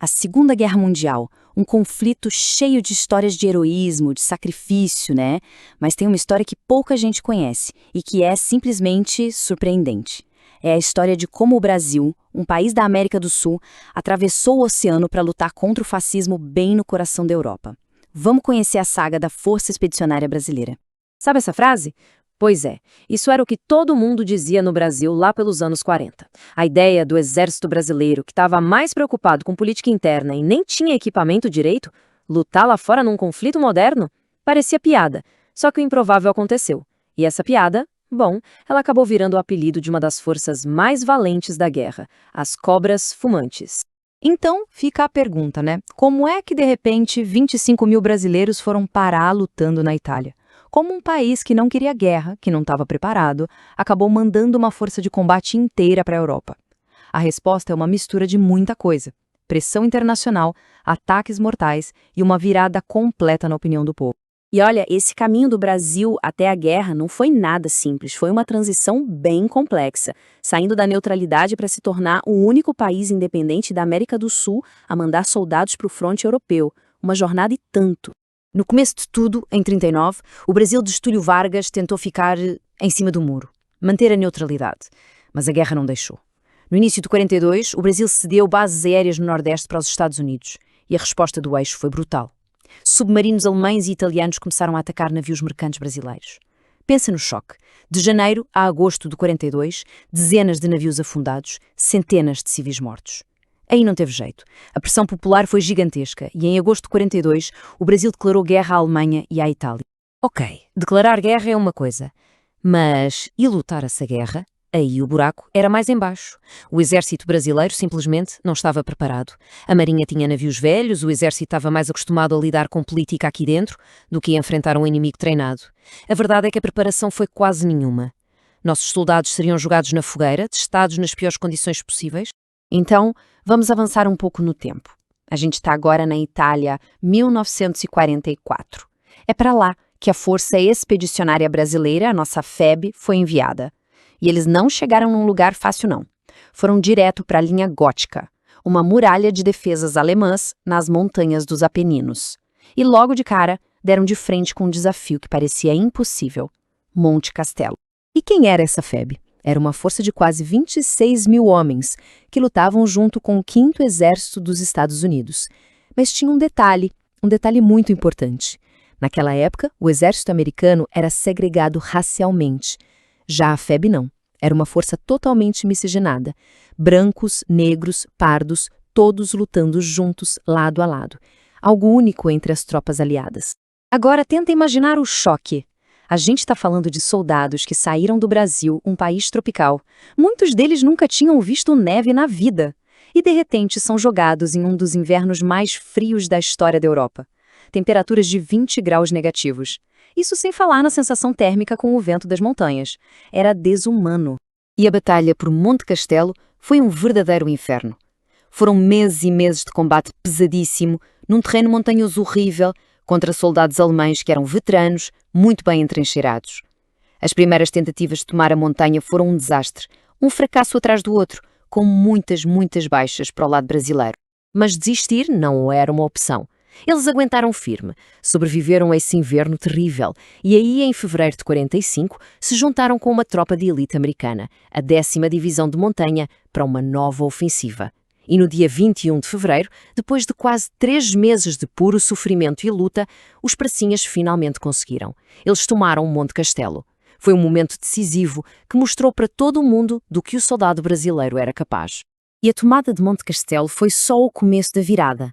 A Segunda Guerra Mundial, um conflito cheio de histórias de heroísmo, de sacrifício, né? Mas tem uma história que pouca gente conhece e que é simplesmente surpreendente. É a história de como o Brasil, um país da América do Sul, atravessou o oceano para lutar contra o fascismo bem no coração da Europa. Vamos conhecer a saga da Força Expedicionária Brasileira. Sabe essa frase? Pois é, isso era o que todo mundo dizia no Brasil lá pelos anos 40. A ideia do exército brasileiro, que estava mais preocupado com política interna e nem tinha equipamento direito, lutar lá fora num conflito moderno, parecia piada. Só que o improvável aconteceu. E essa piada, bom, ela acabou virando o apelido de uma das forças mais valentes da guerra, as Cobras Fumantes. Então, fica a pergunta, né? Como é que, de repente, 25 mil brasileiros foram parar lutando na Itália? Como um país que não queria guerra, que não estava preparado, acabou mandando uma força de combate inteira para a Europa? A resposta é uma mistura de muita coisa. Pressão internacional, ataques mortais e uma virada completa na opinião do povo. E olha, esse caminho do Brasil até a guerra não foi nada simples, foi uma transição bem complexa, saindo da neutralidade para se tornar o único país independente da América do Sul a mandar soldados para o fronte europeu. Uma jornada e tanto. No começo de tudo, em 39, o Brasil de Getúlio Vargas tentou ficar em cima do muro, manter a neutralidade, mas a guerra não deixou. No início de 42, o Brasil cedeu bases aéreas no Nordeste para os Estados Unidos, e a resposta do eixo foi brutal. Submarinos alemães e italianos começaram a atacar navios mercantes brasileiros. Pensa no choque. De janeiro a agosto de 42, dezenas de navios afundados, centenas de civis mortos. Aí não teve jeito. A pressão popular foi gigantesca e em agosto de 42 o Brasil declarou guerra à Alemanha e à Itália. Ok, declarar guerra é uma coisa, mas e lutar essa guerra? Aí o buraco era mais embaixo. O exército brasileiro simplesmente não estava preparado. A marinha tinha navios velhos, o exército estava mais acostumado a lidar com política aqui dentro do que a enfrentar um inimigo treinado. A verdade é que a preparação foi quase nenhuma. Nossos soldados seriam jogados na fogueira, testados nas piores condições possíveis. Então, vamos avançar um pouco no tempo. A gente está agora na Itália, 1944. É para lá que a Força Expedicionária Brasileira, a nossa FEB, foi enviada. E eles não chegaram num lugar fácil, não. Foram direto para a linha Gótica, uma muralha de defesas alemãs nas montanhas dos Apeninos. E logo de cara, deram de frente com um desafio que parecia impossível: Monte Castelo. E quem era essa FEB? Era uma força de quase 26 mil homens que lutavam junto com o 5º Exército dos Estados Unidos. Mas tinha um detalhe muito importante. Naquela época, o exército americano era segregado racialmente. Já a FEB não. Era uma força totalmente miscigenada. Brancos, negros, pardos, todos lutando juntos, lado a lado. Algo único entre as tropas aliadas. Agora tenta imaginar o choque. A gente está falando de soldados que saíram do Brasil, um país tropical. Muitos deles nunca tinham visto neve na vida. E de repente são jogados em um dos invernos mais frios da história da Europa. Temperaturas de 20 graus negativos. Isso sem falar na sensação térmica com o vento das montanhas. Era desumano. E a batalha por Monte Castelo foi um verdadeiro inferno. Foram meses e meses de combate pesadíssimo, num terreno montanhoso horrível, contra soldados alemães que eram veteranos, muito bem entrincheirados. As primeiras tentativas de tomar a montanha foram um desastre, um fracasso atrás do outro, com muitas baixas para o lado brasileiro. Mas desistir não era uma opção. Eles aguentaram firme, sobreviveram a esse inverno terrível e aí, em fevereiro de 45, se juntaram com uma tropa de elite americana, a 10ª Divisão de Montanha, para uma nova ofensiva. E no dia 21 de fevereiro, depois de quase 3 meses de puro sofrimento e luta, os pracinhas finalmente conseguiram. Eles tomaram o Monte Castelo. Foi um momento decisivo que mostrou para todo o mundo do que o soldado brasileiro era capaz. E a tomada de Monte Castelo foi só o começo da virada.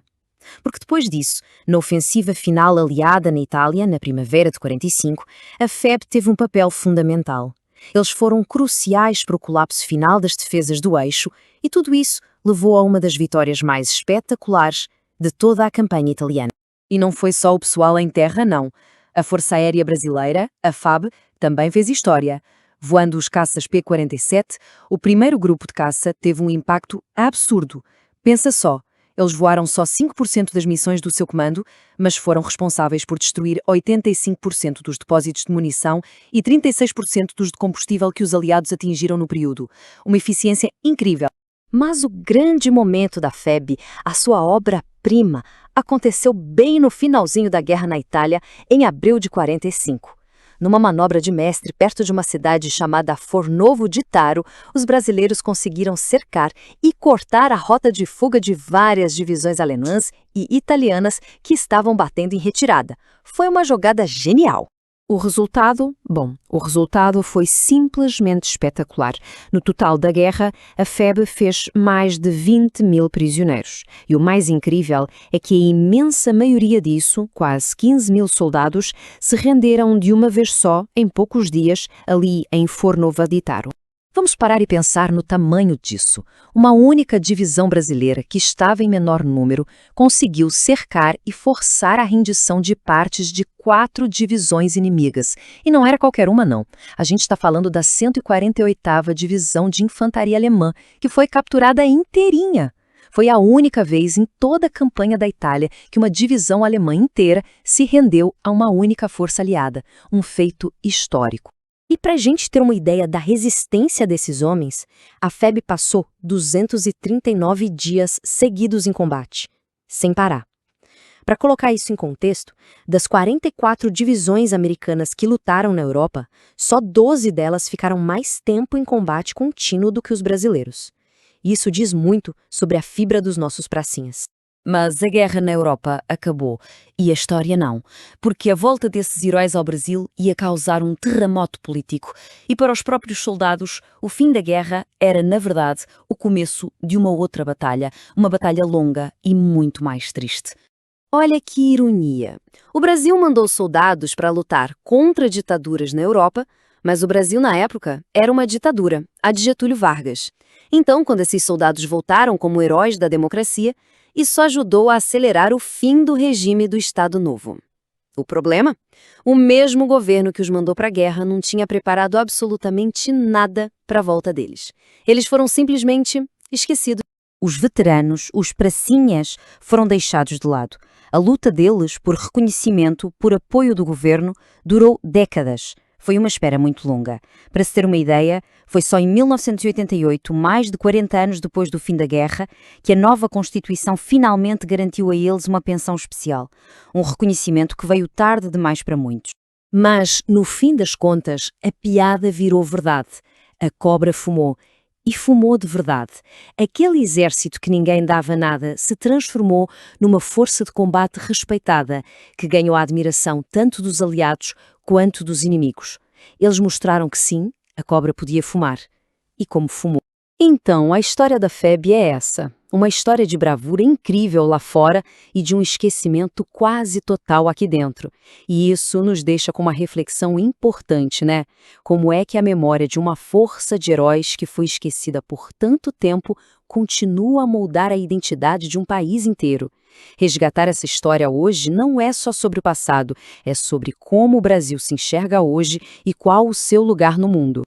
Porque depois disso, na ofensiva final aliada na Itália, na primavera de 45, a FEB teve um papel fundamental. Eles foram cruciais para o colapso final das defesas do eixo e tudo isso levou a uma das vitórias mais espetaculares de toda a campanha italiana. E não foi só o pessoal em terra, não. A Força Aérea Brasileira, a FAB, também fez história. Voando os caças P-47, o primeiro grupo de caça teve um impacto absurdo. Pensa só, eles voaram só 5% das missões do seu comando, mas foram responsáveis por destruir 85% dos depósitos de munição e 36% dos de combustível que os aliados atingiram no período. Uma eficiência incrível. Mas o grande momento da FEB, a sua obra-prima, aconteceu bem no finalzinho da guerra na Itália, em abril de 45. Numa manobra de mestre perto de uma cidade chamada Fornovo di Taro, os brasileiros conseguiram cercar e cortar a rota de fuga de várias divisões alemãs e italianas que estavam batendo em retirada. Foi uma jogada genial. O resultado? Bom, o resultado foi simplesmente espetacular. No total da guerra, a FEB fez mais de 20 mil prisioneiros. E o mais incrível é que a imensa maioria disso, quase 15 mil soldados, se renderam de uma vez só, em poucos dias, ali em Fornovo di Taro. Vamos parar e pensar no tamanho disso. Uma única divisão brasileira, que estava em menor número, conseguiu cercar e forçar a rendição de partes de 4 divisões inimigas. E não era qualquer uma, não. A gente está falando da 148ª Divisão de Infantaria Alemã, que foi capturada inteirinha. Foi a única vez em toda a campanha da Itália que uma divisão alemã inteira se rendeu a uma única força aliada. Um feito histórico. E para a gente ter uma ideia da resistência desses homens, a FEB passou 239 dias seguidos em combate, sem parar. Para colocar isso em contexto, das 44 divisões americanas que lutaram na Europa, só 12 delas ficaram mais tempo em combate contínuo do que os brasileiros. Isso diz muito sobre a fibra dos nossos pracinhas. Mas a guerra na Europa acabou, e a história não, porque a volta desses heróis ao Brasil ia causar um terremoto político, e para os próprios soldados, o fim da guerra era, na verdade, o começo de uma outra batalha, uma batalha longa e muito mais triste. Olha que ironia! O Brasil mandou soldados para lutar contra ditaduras na Europa, mas o Brasil, na época, era uma ditadura, a de Getúlio Vargas. Então, quando esses soldados voltaram como heróis da democracia, isso ajudou a acelerar o fim do regime do Estado Novo. O problema? O mesmo governo que os mandou para a guerra não tinha preparado absolutamente nada para a volta deles. Eles foram simplesmente esquecidos. Os veteranos, os pracinhas, foram deixados de lado. A luta deles por reconhecimento, por apoio do governo, durou décadas. Foi uma espera muito longa. Para se ter uma ideia, foi só em 1988, mais de 40 anos depois do fim da guerra, que a nova Constituição finalmente garantiu a eles uma pensão especial. Um reconhecimento que veio tarde demais para muitos. Mas, no fim das contas, a piada virou verdade. A cobra fumou. E fumou de verdade. Aquele exército que ninguém dava nada se transformou numa força de combate respeitada, que ganhou a admiração tanto dos aliados quanto dos inimigos. Eles mostraram que sim, a cobra podia fumar. E como fumou. Então, a história da FEB é essa. Uma história de bravura incrível lá fora e de um esquecimento quase total aqui dentro. E isso nos deixa com uma reflexão importante, né? Como é que a memória de uma força de heróis que foi esquecida por tanto tempo continua a moldar a identidade de um país inteiro? Resgatar essa história hoje não é só sobre o passado, é sobre como o Brasil se enxerga hoje e qual o seu lugar no mundo.